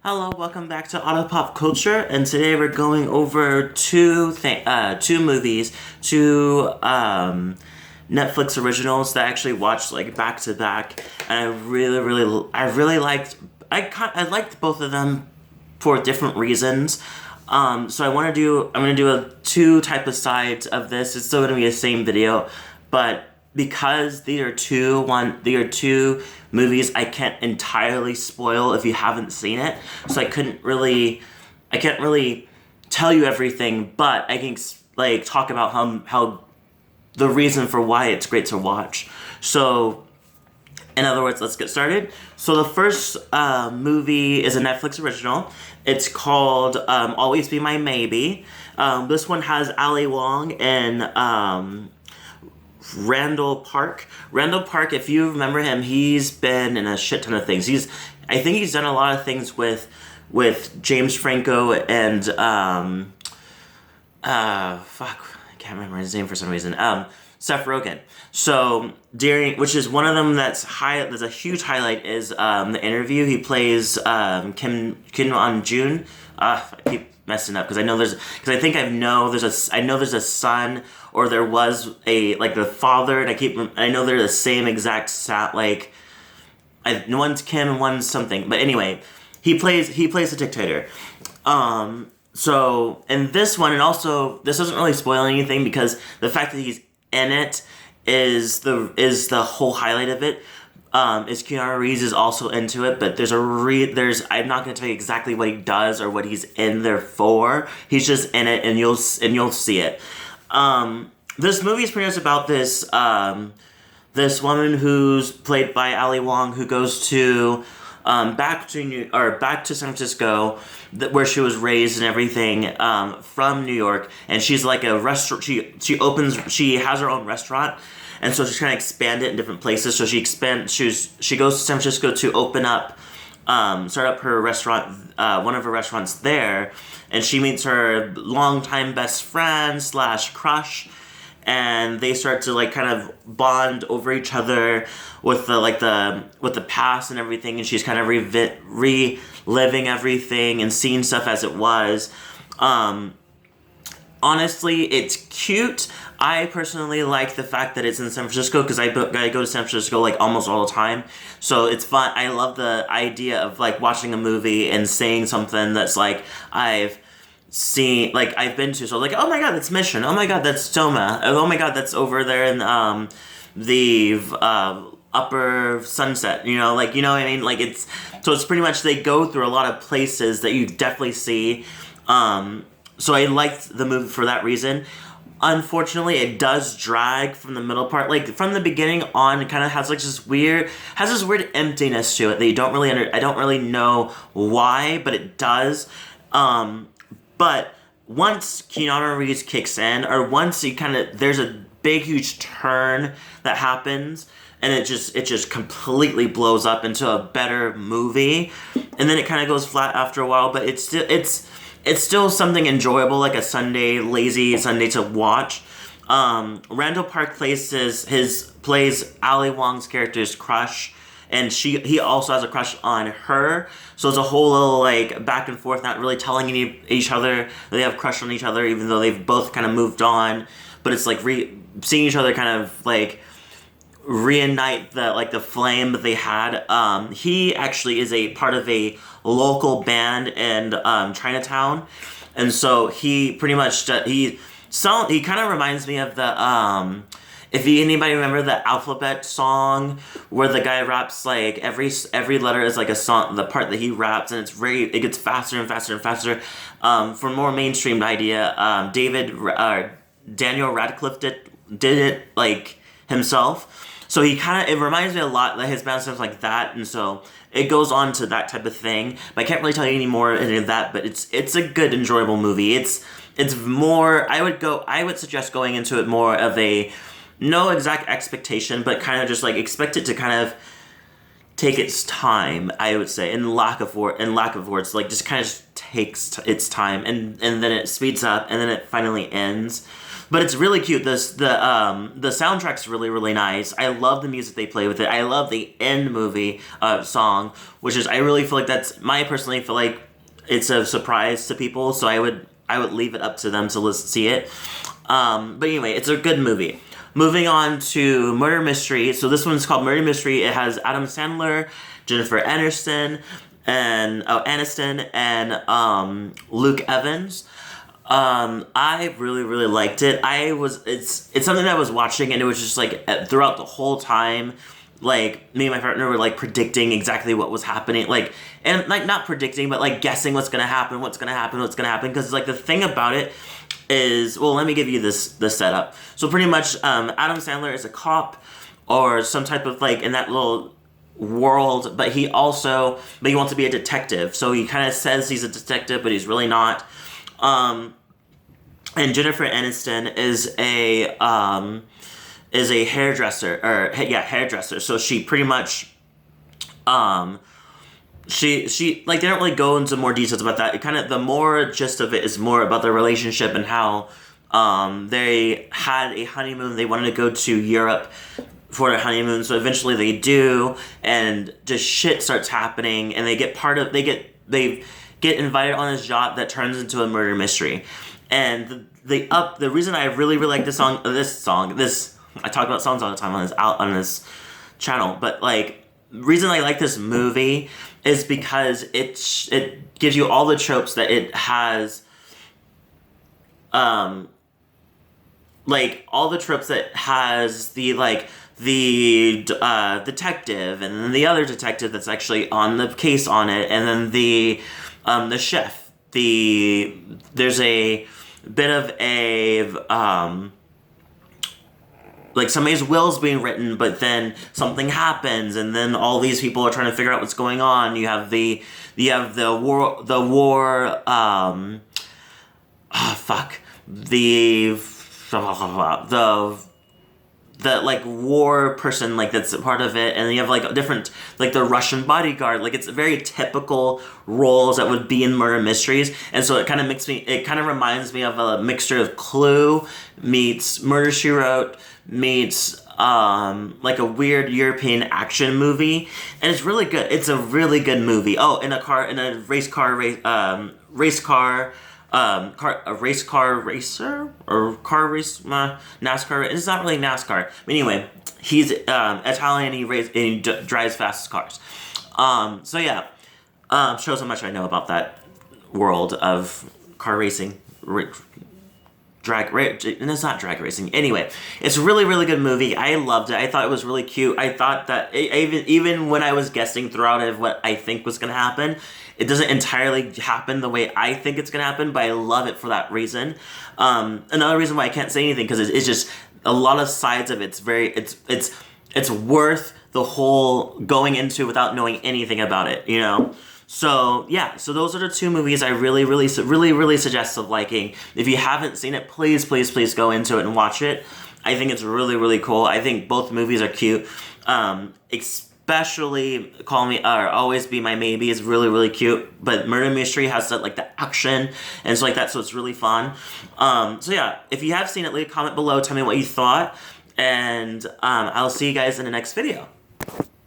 Hello, welcome back to Auto Pop Culture, and today we're going over two movies, Netflix originals that I actually watched like back to back, and I really liked. I liked both of them for different reasons. So I'm gonna do a two type of sides of this. It's still gonna be the same video, but because these are two movies I can't entirely spoil if you haven't seen it. So I can't really tell you everything, but I can like talk about how the reason for why it's great to watch. So, in other words, let's get started. So the first movie is a Netflix original. It's called Always Be My Maybe. This one has Ali Wong and Randall Park. Randall Park, if you remember him, he's been in a shit ton of things. I think he's done a lot of things with James Franco and I can't remember his name for some reason. Seth Rogen. So which is one of them there's a huge highlight is the interview. He plays Kim On Jun. I keep messing up because I know I know there's a son, or there was the father, and I know they're the same exact one's Kim and one's something, but anyway, he plays the dictator. So in this one, and also this doesn't really spoil anything because the fact that he's in it is the whole highlight of it. Is Keanu Reeves is also into it, but I'm not going to tell you exactly what he does or what he's in there for. He's just in it, and you'll see it. This movie is pretty much about this woman who's played by Ali Wong, who goes to back to San Francisco, where she was raised and everything, from New York, and she's like a restaurant. She has her own restaurant. And so she's trying to expand it in different places. So she goes to San Francisco to start up her restaurant, one of her restaurants there. And she meets her longtime best friend / crush. And they start to kind of bond over each other with the past and everything. And she's kind of reliving everything and seeing stuff as it was. Honestly, it's cute. I personally like the fact that it's in San Francisco because I go to San Francisco almost all the time. So it's fun. I love the idea of watching a movie and seeing something that's I've been to. So oh my god, that's Mission. Oh my god, that's Toma. Oh my god, that's over there in the Upper Sunset. You know what I mean? It's pretty much they go through a lot of places that you definitely see. So I liked the movie for that reason. Unfortunately, it does drag from the middle part. From the beginning on, it kind of has this weird emptiness to it that you don't really I don't really know why, but it does. But once Keanu Reeves kicks in, or once there's a big huge turn that happens, and it just completely blows up into a better movie, and then it kind of goes flat after a while. But it's still something enjoyable, like a lazy Sunday to watch. Randall Park plays Ali Wong's character's crush, and he also has a crush on her. So it's a whole little back and forth, not really telling each other that they have a crush on each other, even though they've both kind of moved on. But it's seeing each other kind of reunite the flame that they had. He actually is a part of a local band in Chinatown, and so he pretty much he kind of reminds me of the if anybody remember the Alphabet song where the guy raps every letter is a song, the part that he raps, and it gets faster and faster and faster. For more mainstream idea, Daniel Radcliffe did it himself. So it reminds me a lot that his band sounds like that, and so it goes on to that type of thing. But I can't really tell you any more of that. But it's a good, enjoyable movie. It's more. I would suggest going into it more of a no exact expectation, but kind of just expect it to kind of take its time. I would say, in lack of words, just kind of takes its time, and then it speeds up, and then it finally ends. But it's really cute. The soundtrack's really, really nice. I love the music they play with it. I love the end movie song, which is, I really feel like I personally feel like it's a surprise to people, so I would leave it up to them to see it. But anyway, it's a good movie. Moving on to Murder Mystery. So this one's called Murder Mystery. It has Adam Sandler, Jennifer Aniston, and Luke Evans. I really, really liked it. It's something that I was watching, and it was just like throughout the whole time, like me and my partner were like predicting exactly what was happening, like, and like not predicting, but like guessing what's gonna happen, because like the thing about it is, well, let me give you the setup. So pretty much, Adam Sandler is a cop or some type of like in that little world, but he wants to be a detective. So he kind of says he's a detective, but he's really not. And Jennifer Aniston is a hairdresser. So she pretty much, she like, they don't really go into more details about that. It kind of, the more gist of it is more about their relationship and how they had a honeymoon. They wanted to go to Europe for their honeymoon, so eventually they do, and just shit starts happening, and they get invited on this yacht that turns into a murder mystery. And the reason I really, really like this song, I talk about songs all the time on this channel, but like, reason I like this movie is because it gives you all the tropes that it has, like all the tropes that has the detective, and then the other detective that's actually on the case on it, and then the chef. There's a bit of a like somebody's will's being written, but then something happens, and then all these people are trying to figure out what's going on. You have the war the like war person, like that's a part of it, and you have like different, like the Russian bodyguard, like it's very typical roles that would be in murder mysteries, and so it kind of reminds me of a mixture of Clue meets Murder, She Wrote meets like a weird European action movie, and it's really good. It's a really good movie. Oh, in a race car racer or car race, NASCAR. It's not really NASCAR, but anyway, he's Italian. He drives fast cars. So yeah, shows how much I know about that world of car racing. And it's not drag racing. Anyway, it's a really, really good movie. I loved it. I thought it was really cute. I thought that even when I was guessing throughout of what I think was going to happen, it doesn't entirely happen the way I think it's going to happen, but I love it for that reason. Another reason why I can't say anything, because it's just a lot of sides of it's worth the whole going into without knowing anything about it, you know? So yeah, so those are the two movies I really, really, really, really suggest of liking. If you haven't seen it, please, please, please go into it and watch it. I think it's really, really cool. I think both movies are cute. Especially Call Me or Always Be My Maybe is really, really cute. But Murder Mystery has that, like the action and stuff like that, so it's really fun. So yeah, if you have seen it, leave a comment below, tell me what you thought, and I'll see you guys in the next video.